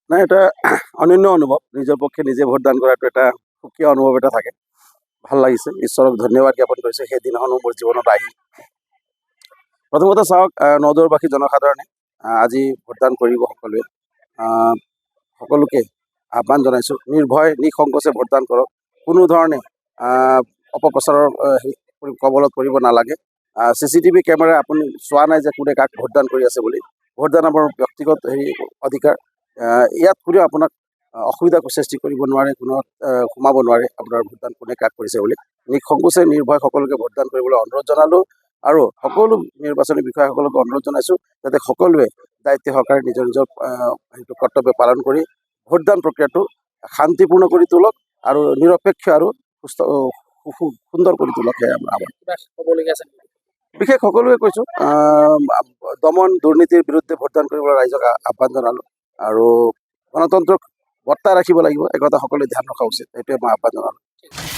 না, এটা অনন্য অনুভৱ। নিজৰ পক্ষে নিজে ভোটদান কৰাটো এটা সুকীয়া অনুভৱ এটা থাকে। ভাল লাগিছে, ঈশ্বৰক ধন্যবাদ জ্ঞাপন কৰিছোঁ সেই দিনাখনো মোৰ জীৱনত আহি। প্ৰথমতে চাওক, নদৌৰবাসী জনসাধাৰণে আজি ভোটদান কৰিব সকলোৱে। সকলোকে আহ্বান জনাইছোঁ, নিৰ্ভয় নিসংকোচে ভোটদান কৰক। কোনো ধৰণে অপপ্ৰচাৰৰ কবলত পৰিব নালাগে। CCTV কেমেৰা আপুনি চোৱা নাই যে কোনে কাক ভোটদান কৰি আছে বুলি। ভোটদান আপোনাৰ ব্যক্তিগত অধিকাৰ। ইয়াত কোনেও আপোনাক অসুবিধা সৃষ্টি কৰিব নোৱাৰে, কোনো সোমাব নোৱাৰে আপোনাৰ ভোটদান কোনে কাক কৰিছে বুলি। নিসংকোচে নিৰ্ভয় সকলোকে ভোটদান কৰিবলৈ অনুৰোধ জনালোঁ আৰু সকলো নিৰ্বাচনী বিষয়াসকলক অনুৰোধ জনাইছোঁ যাতে সকলোৱে দায়িত্ব সহকাৰে নিজৰ নিজৰ কৰ্তব্য পালন কৰি ভোটদান প্ৰক্ৰিয়াটো শান্তিপূৰ্ণ কৰি তোলক আৰু নিৰপেক্ষ আৰু সুন্দৰ কৰি তোলক। বিশেষ সকলোৱে কৈছোঁ, দমন দুৰ্নীতিৰ বিৰুদ্ধে ভোটদান কৰিবলৈ ৰাইজক আহ্বান জনালোঁ আৰু গণতন্ত্ৰক বৰ্তাই ৰাখিব লাগিব, একথা সকলোৱে ধ্যান ৰখা উচিত, সেইটোৱে মই আহ্বান জনালোঁ।